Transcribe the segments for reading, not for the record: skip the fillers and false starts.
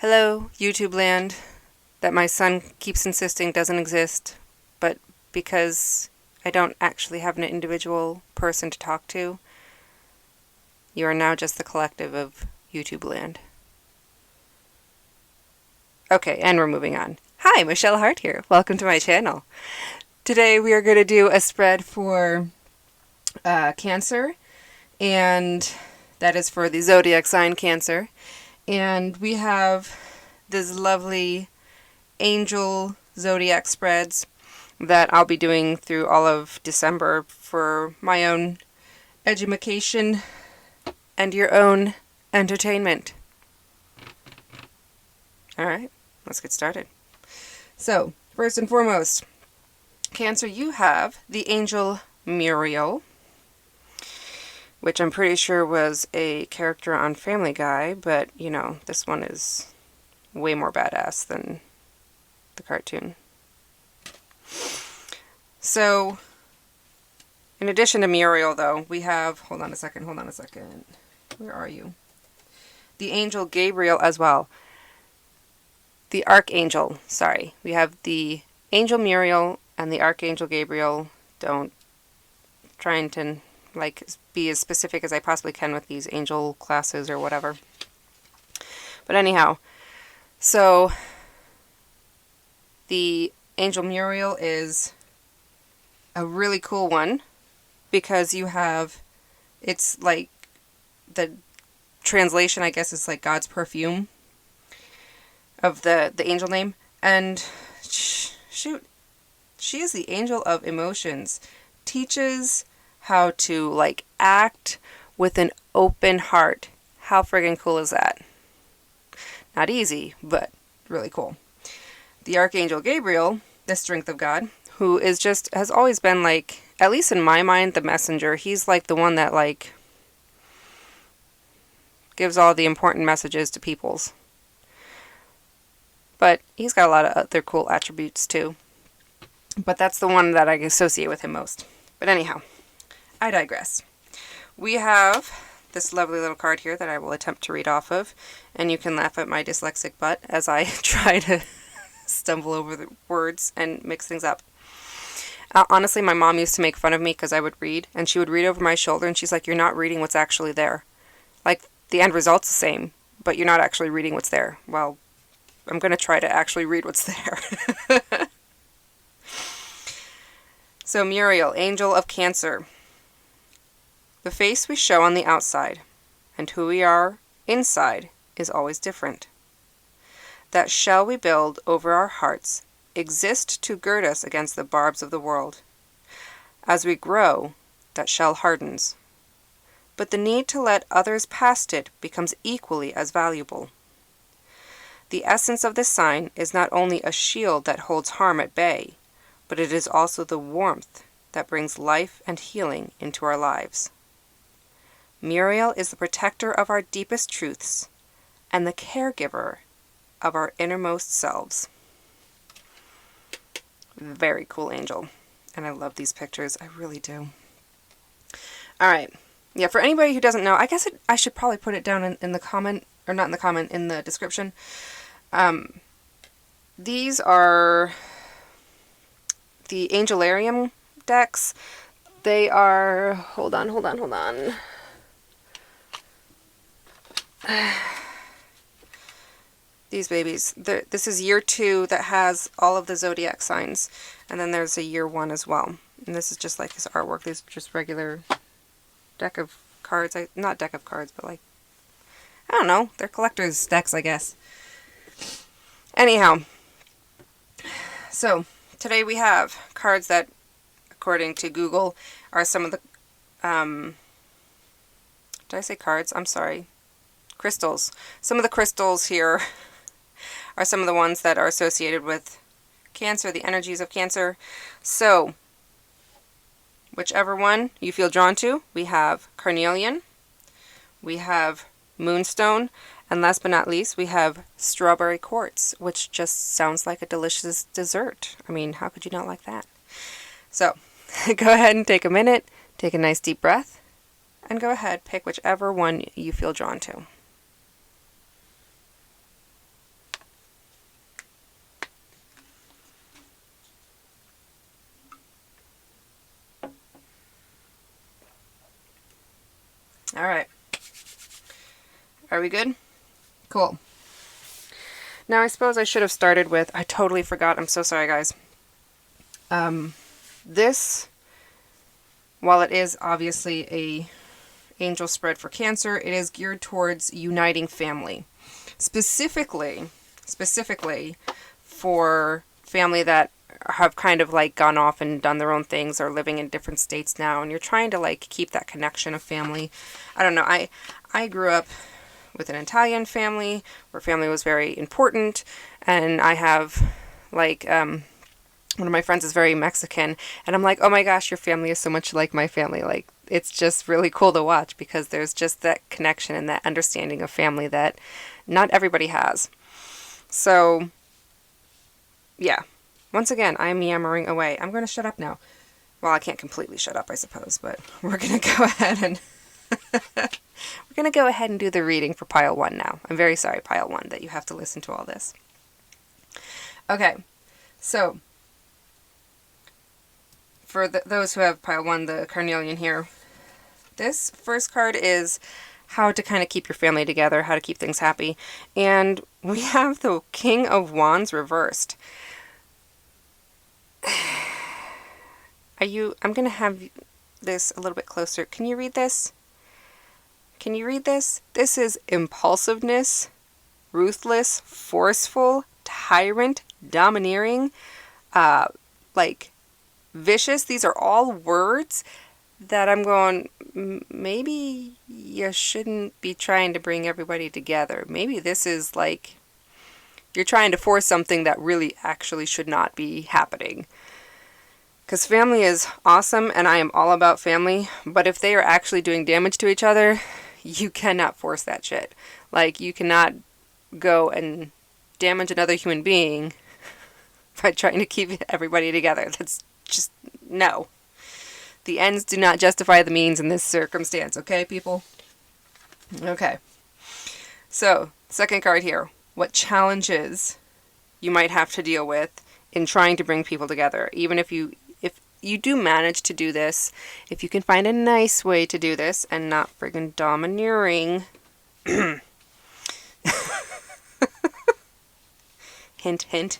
Hello, YouTube land, that my son keeps insisting doesn't exist, but because I don't actually have an individual person to talk to, you are now just the collective of YouTube land. Okay, and we're moving on. Hi, Michelle Hart here. Welcome to my channel. Today we are going to do a spread for Cancer, and that is for the zodiac sign Cancer. And we have this lovely angel zodiac spreads that I'll be doing through all of December for my own edumacation and your own entertainment. Alright, let's get started. So, first and foremost, Cancer, you have the angel Muriel, which I'm pretty sure was a character on Family Guy, but, you know, this one is way more badass than the cartoon. So, in addition to Muriel, though, we have... Hold on a second. Where are you? The angel Gabriel as well. The Archangel, sorry. We have the angel Muriel and the Archangel Gabriel. Don't trying to be as specific as I possibly can with these angel classes or whatever. But anyhow, so the angel Muriel is a really cool one because you have, it's like, the translation I guess is like God's perfume of the angel name, and shoot, she is the angel of emotions. Teaches how to act with an open heart. How friggin' cool is that? Not easy, but really cool. The Archangel Gabriel, the strength of God, who is has always been at least in my mind, the messenger. He's the one that gives all the important messages to peoples. But he's got a lot of other cool attributes too. But that's the one that I associate with him most. But anyhow, I digress. We have this lovely little card here that I will attempt to read off of, and you can laugh at my dyslexic butt as I try to stumble over the words and mix things up. Honestly, my mom used to make fun of me because I would read, and she would read over my shoulder, and she's like, "You're not reading what's actually there. The end result's the same, but you're not actually reading what's there." Well, I'm going to try to actually read what's there. So Muriel, angel of Cancer. The face we show on the outside and who we are inside is always different. That shell we build over our hearts exists to gird us against the barbs of the world. As we grow, that shell hardens. But the need to let others past it becomes equally as valuable. The essence of this sign is not only a shield that holds harm at bay, but it is also the warmth that brings life and healing into our lives. Muriel is the protector of our deepest truths and the caregiver of our innermost selves. Very cool angel. And I love these pictures. I really do. Alright. Yeah, for anybody who doesn't know, I guess I should probably put it down in the comment, or not in the comment, in the description. These are the Angelarium decks. They are, hold on. These babies. This is year 2 that has all of the zodiac signs, and then there's a year 1 as well. And this is just his artwork. These are just regular deck of cards. Not deck of cards, but I don't know. They're collector's decks, I guess. Anyhow, so today we have cards that, according to Google, are some of the, did I say cards? I'm sorry. Crystals. Some of the crystals here are some of the ones that are associated with Cancer, the energies of Cancer. So, whichever one you feel drawn to, we have carnelian, we have moonstone, and last but not least, we have strawberry quartz, which just sounds like a delicious dessert. I mean, how could you not like that? So, go ahead and take a minute, take a nice deep breath, and go ahead, pick whichever one you feel drawn to. All right. Are we good? Cool. Now, I suppose I should have started with, I totally forgot. I'm so sorry, guys. This, while it is obviously a angel spread for Cancer, it is geared towards uniting family. Specifically for family that have kind of like gone off and done their own things or living in different states now, and you're trying to like keep that connection of family. I don't know. I grew up with an Italian family where family was very important, and I have like one of my friends is very Mexican, and I'm like, oh my gosh, your family is so much like my family. Like, it's just really cool to watch because there's just that connection and that understanding of family that not everybody has. So, yeah. Once again, I'm yammering away. I'm going to shut up now. Well, I can't completely shut up, I suppose, but we're going to go ahead and we're going to go ahead and do the reading for Pile 1 now. I'm very sorry, Pile 1, that you have to listen to all this. Okay, so for those who have Pile 1, the carnelian here, this first card is how to kind of keep your family together, how to keep things happy. And we have the King of Wands reversed. I'm going to have this a little bit closer. Can you read this? Can you read this? This is impulsiveness, ruthless, forceful, tyrant, domineering, like vicious. These are all words that I'm going, maybe you shouldn't be trying to bring everybody together. Maybe this is like you're trying to force something that really actually should not be happening. Because family is awesome, and I am all about family, but if they are actually doing damage to each other, you cannot force that shit. Like, you cannot go and damage another human being by trying to keep everybody together. That's just, no. The ends do not justify the means in this circumstance, okay, people? Okay. So, second card here. What challenges you might have to deal with in trying to bring people together. Even if you do manage to do this, if you can find a nice way to do this and not friggin' domineering. Hint, hint.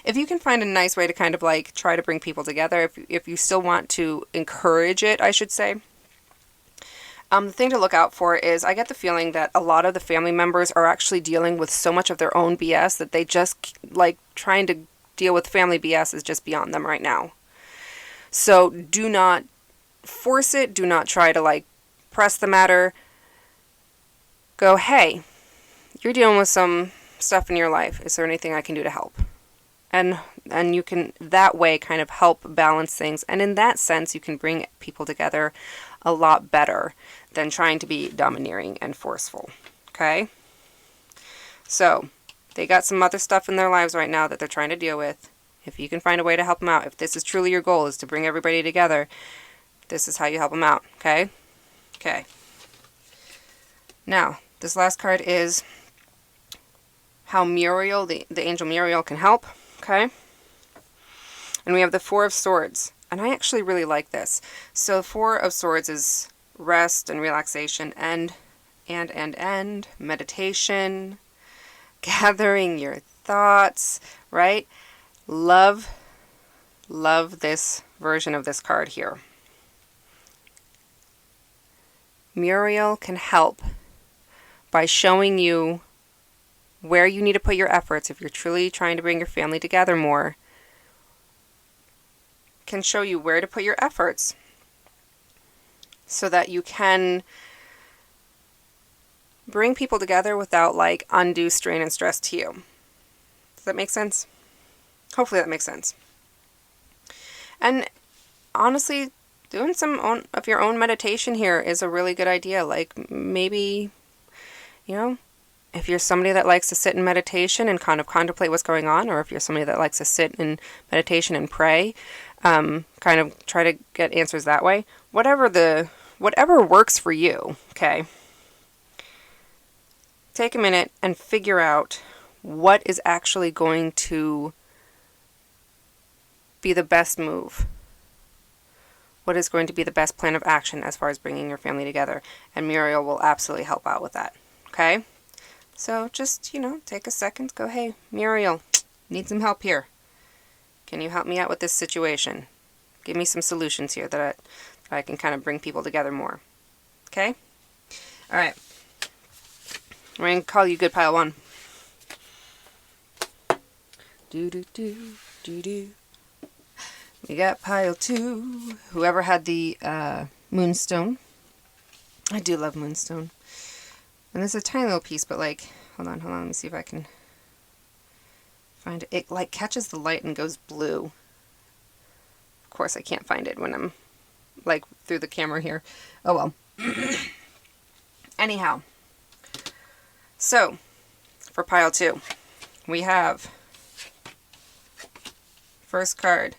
If you can find a nice way to kind of like try to bring people together, if you still want to encourage it, I should say. The thing to look out for is I get the feeling that a lot of the family members are actually dealing with so much of their own BS that they just like trying to deal with family BS is just beyond them right now. So do not force it. Do not try to like press the matter. Go, hey, you're dealing with some stuff in your life. Is there anything I can do to help? And you can that way kind of help balance things. And in that sense, you can bring people together a lot better than trying to be domineering and forceful. Okay? So, they got some other stuff in their lives right now that they're trying to deal with. If you can find a way to help them out, if this is truly your goal, is to bring everybody together, this is how you help them out. Okay? Okay. Now, this last card is how Muriel, the angel Muriel, can help. Okay? And we have the Four of Swords. And I actually really like this. So Four of Swords is rest and relaxation and meditation, gathering your thoughts, right? Love this version of this card here. Muriel can help by showing you where you need to put your efforts if you're truly trying to bring your family together more. Can show you where to put your efforts so that you can bring people together without like undue strain and stress to you. Does that make sense? Hopefully that makes sense. And honestly, doing some of your own meditation here is a really good idea. Like maybe, you know, if you're somebody that likes to sit in meditation and kind of contemplate what's going on, or if you're somebody that likes to sit in meditation and pray, kind of try to get answers that way. Whatever works for you, okay? Take a minute and figure out what is actually going to be the best move. what is going to be the best plan of action as far as bringing your family together. And Muriel will absolutely help out with that. Okay? So just, take a second. Go, hey, Muriel, need some help here. Can you help me out with this situation? Give me some solutions here that I can kind of bring people together more. Okay? All right. We're going to call you good pile 1. Do-do-do. We got pile 2. Whoever had the moonstone. I do love moonstone. And this is a tiny little piece, but hold on, let me see if I can find it. It catches the light and goes blue. Of course I can't find it when I'm through the camera here. Oh well. Anyhow. So, for pile 2, we have first card,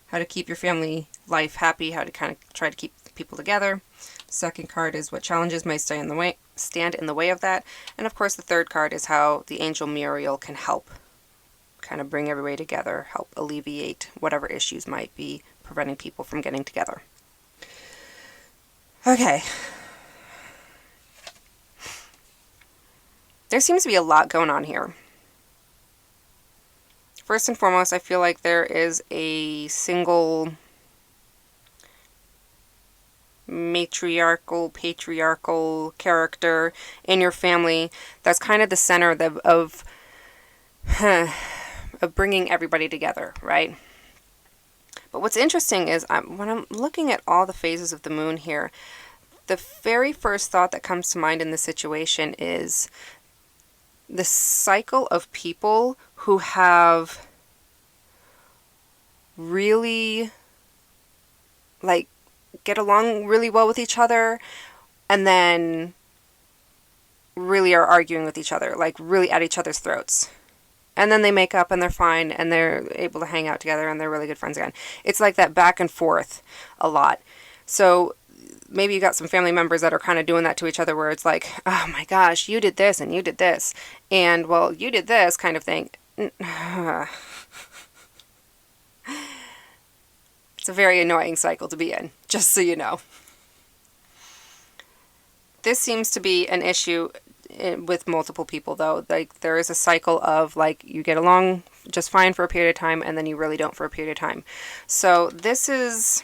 how to keep your family life happy, how to kind of try to keep people together. Second card is what challenges might stand in the way of that. And of course the third card is how the angel Muriel can help kind of bring everybody together, help alleviate whatever issues might be preventing people from getting together. Okay. There seems to be a lot going on here. First and foremost, I feel like there is a single patriarchal character in your family that's kind of the center of bringing everybody together, right? But what's interesting is when I'm looking at all the phases of the moon here, the very first thought that comes to mind in this situation is the cycle of people who have really get along really well with each other and then really are arguing with each other, really at each other's throats. And then they make up and they're fine and they're able to hang out together and they're really good friends again. It's like that back and forth a lot. So maybe you got some family members that are kind of doing that to each other where it's like, oh my gosh, you did this and you did this. And, well, you did this kind of thing. It's a very annoying cycle to be in, just so you know. This seems to be an issue with multiple people, though. There is a cycle of, you get along just fine for a period of time, and then you really don't for a period of time. So this is...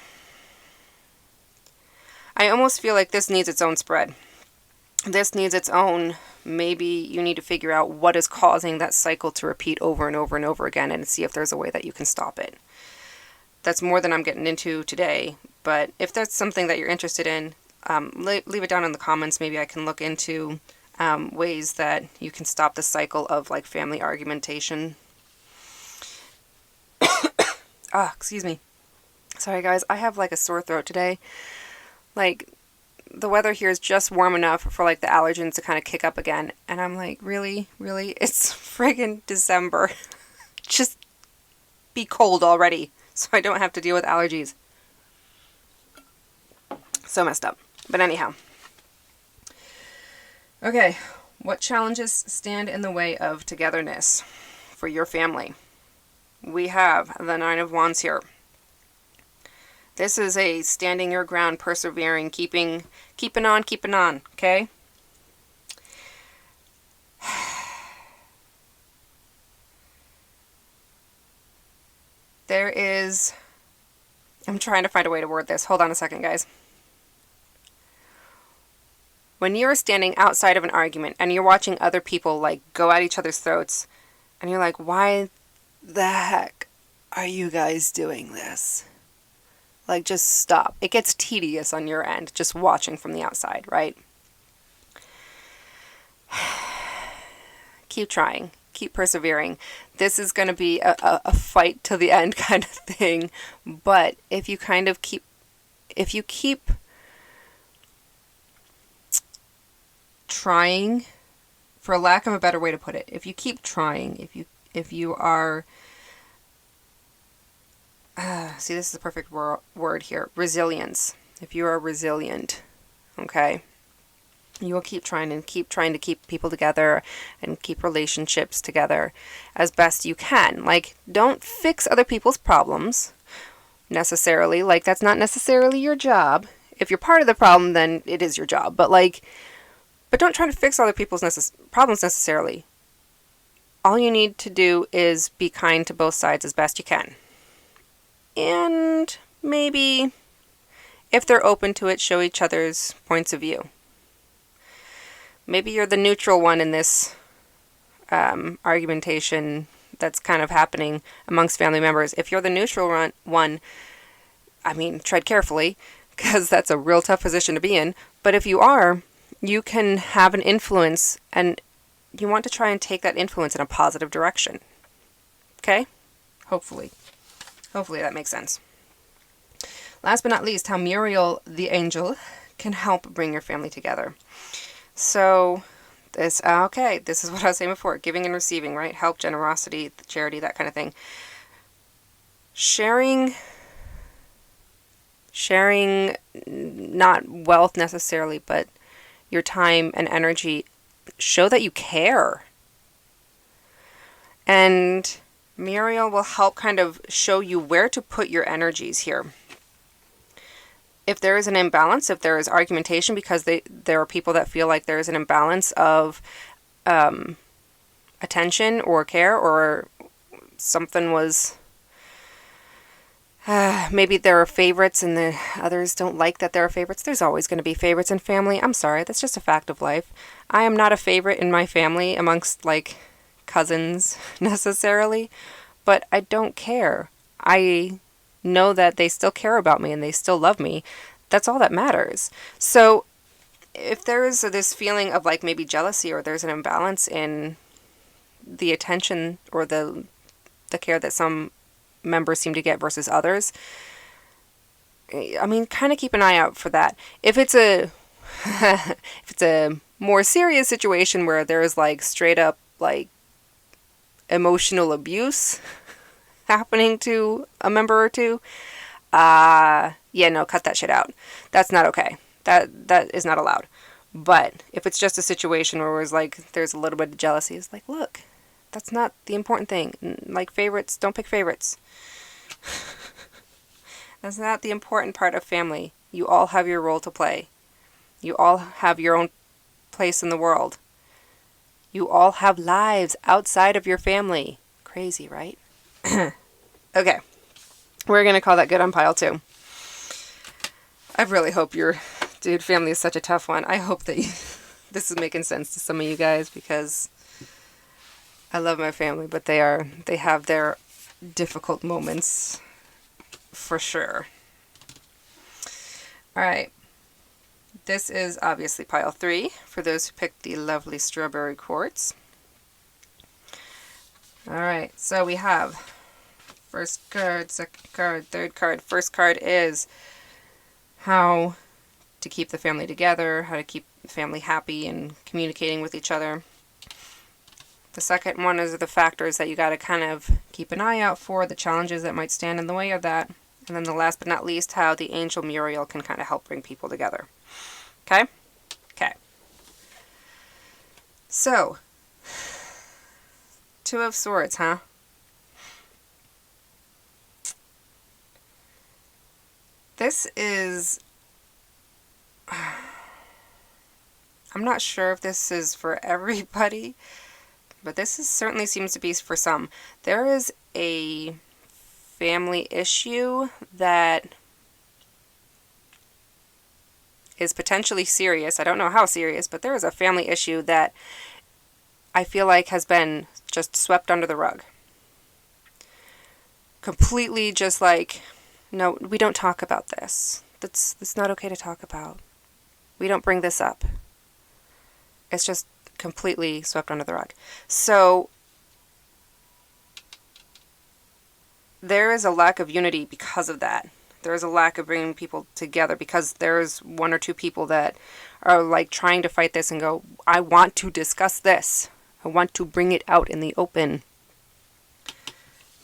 I almost feel like this needs its own spread. This needs its own, maybe you need to figure out what is causing that cycle to repeat over and over and over again and see if there's a way that you can stop it. That's more than I'm getting into today, but if that's something that you're interested in, leave it down in the comments. Maybe I can look into ways that you can stop the cycle of family argumentation. Excuse me. Sorry guys, I have a sore throat today. The weather here is just warm enough for the allergens to kind of kick up again. And I'm really? It's friggin' December. Just be cold already so I don't have to deal with allergies. So messed up. But anyhow. Okay, what challenges stand in the way of togetherness for your family? We have the Nine of Wands here. This is a standing your ground, persevering, keeping on, okay? There is... I'm trying to find a way to word this. Hold on a second, guys. When you're standing outside of an argument and you're watching other people, go at each other's throats, and you're like, why the heck are you guys doing this? Just stop. It gets tedious on your end, just watching from the outside, right? Keep trying. Keep persevering. This is going to be a fight to the end kind of thing. But if you keep trying, for lack of a better way to put it, if you keep trying, if you are... see, this is the perfect word here. Resilience. If you are resilient, okay, you will keep trying to keep people together and keep relationships together as best you can. Don't fix other people's problems. necessarily. Like, that's not necessarily your job. If you're part of the problem, then it is your job. But don't try to fix other people's problems necessarily. All you need to do is be kind to both sides as best you can. And maybe, if they're open to it, show each other's points of view. Maybe you're the neutral one in this argumentation that's kind of happening amongst family members. If you're the neutral one, I mean, tread carefully, because that's a real tough position to be in. But if you are, you can have an influence, and you want to try and take that influence in a positive direction. Okay? Hopefully. Hopefully that makes sense. Last but not least, how Muriel the angel can help bring your family together. So, this is what I was saying before. Giving and receiving, right? Help, generosity, charity, that kind of thing. Sharing, not wealth necessarily, but your time and energy. Show that you care. And Muriel will help kind of show you where to put your energies here. If there is an imbalance, if there is argumentation, because there are people that feel like there is an imbalance of attention or care, or something was... maybe there are favorites and the others don't like that there are favorites. There's always going to be favorites in family. I'm sorry, that's just a fact of life. I am not a favorite in my family amongst, like, cousins necessarily, but I don't care. I know that they still care about me and they still love me. That's all that matters. So if there is this feeling of, like, maybe jealousy, or there's an imbalance in the attention or the care that some members seem to get versus others, I mean, kind of keep an eye out for that. If it's a more serious situation where there's, like, straight up, like, emotional abuse happening to a member or two, cut that shit out. That's not okay. That is not allowed. But if it's just a situation where it's like there's a little bit of jealousy, it's like, look, that's not the important thing. Like, favorites, don't pick favorites. That's not the important part of family. You all have your role to play. You all have your own place in the world. You all have lives outside of your family. Crazy, right? Okay. We're going to call that good on pile 2. I really hope family is such a tough one. I hope that this is making sense to some of you guys, because I love my family, but they have their difficult moments for sure. All right. This is obviously pile 3 for those who picked the lovely strawberry quartz. All right. So we have first card, second card, third card. First card is how to keep the family together, how to keep the family happy and communicating with each other. The second one is the factors that you got to kind of keep an eye out for, the challenges that might stand in the way of that. And then the last but not least, how the angel Muriel can kind of help bring people together. Okay? Okay. So, 2 of Swords, huh? This is... I'm not sure if this is for everybody, but this certainly seems to be for some. There is a family issue that is potentially serious. I don't know how serious, but there is a family issue that I feel like has been just swept under the rug. Completely just like, no, we don't talk about this. That's not okay to talk about. We don't bring this up. It's just completely swept under the rug. So there is a lack of unity because of that. There is a lack of bringing people together because there's 1 or 2 people that are like trying to fight this and go, I want to discuss this. I want to bring it out in the open.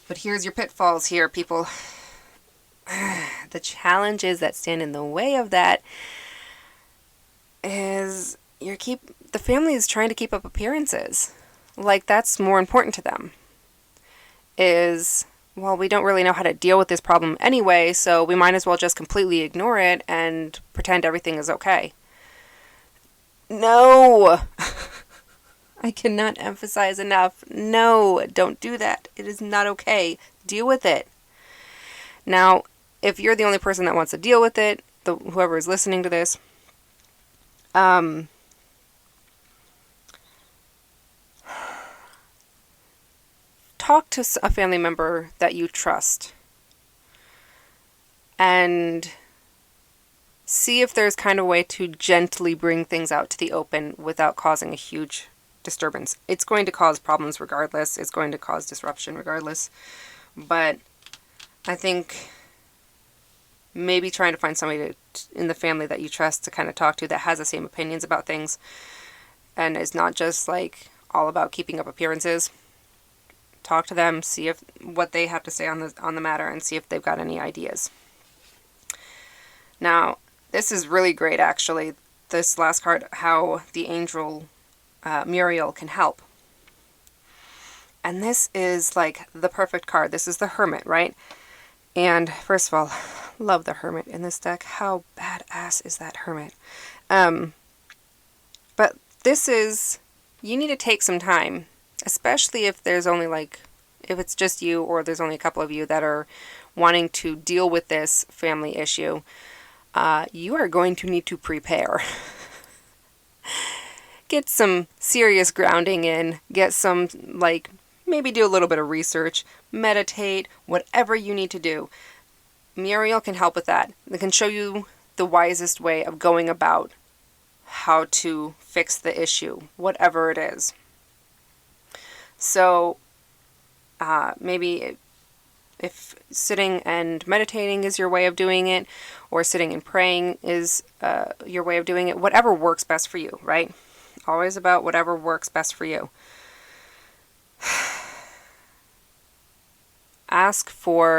But here's your pitfalls here, people. The challenges that stand in the way of that is the family is trying to keep up appearances. Like, that's more important to them. Is well, we don't really know how to deal with this problem anyway, so we might as well just completely ignore it and pretend everything is okay. No! I cannot emphasize enough. No, don't do that. It is not okay. Deal with it. Now, if you're the only person that wants to deal with it, whoever is listening to this, talk to a family member that you trust and see if there's kind of a way to gently bring things out to the open without causing a huge disturbance. It's going to cause problems regardless. It's going to cause disruption regardless. But I think maybe trying to find somebody in the family that you trust to kind of talk to that has the same opinions about things and is not just like all about keeping up appearances. Talk to them, see if what they have to say on the matter, and see if they've got any ideas. Now, this is really great, actually. This last card, how the angel Muriel can help. And this is like the perfect card. This is the Hermit, right? And first of all, love the Hermit in this deck. How badass is that Hermit? But this is, you need to take some time. Especially if there's only if it's just you or there's only a couple of you that are wanting to deal with this family issue, you are going to need to prepare. Get some serious grounding in, get some, maybe do a little bit of research, meditate, whatever you need to do. Muriel can help with that. They can show you the wisest way of going about how to fix the issue, whatever it is. So maybe if sitting and meditating is your way of doing it, or sitting and praying is your way of doing it, whatever works best for you, right? Always about whatever works best for you. Ask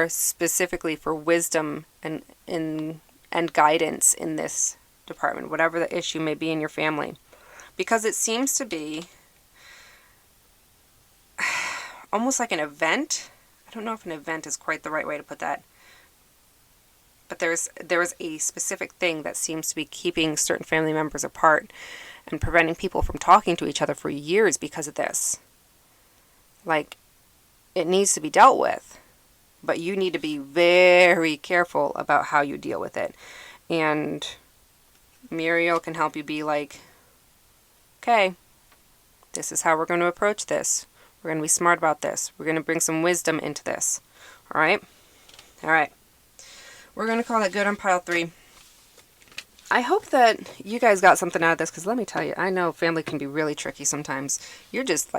specifically for wisdom and guidance in this department, whatever the issue may be in your family. Because it seems to be almost like an event. I don't know if an event is quite the right way to put that. But there is a specific thing that seems to be keeping certain family members apart and preventing people from talking to each other for years because of this. It needs to be dealt with. But you need to be very careful about how you deal with it. And Muriel can help you be like, okay, this is how we're going to approach this. We're going to be smart about this. We're going to bring some wisdom into this. All right? All right. We're going to call it good on pile 3. I hope that you guys got something out of this, because let me tell you, I know family can be really tricky sometimes. You're just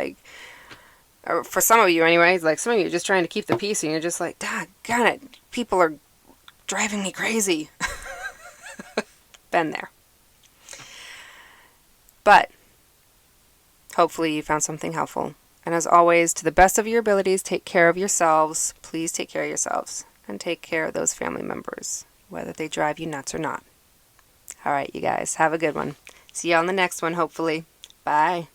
or for some of you anyways, some of you are just trying to keep the peace, and you're just like, doggone it, people are driving me crazy. Been there. But hopefully you found something helpful. And as always, to the best of your abilities, take care of yourselves. Please take care of yourselves. And take care of those family members, whether they drive you nuts or not. All right, you guys, have a good one. See you on the next one, hopefully. Bye.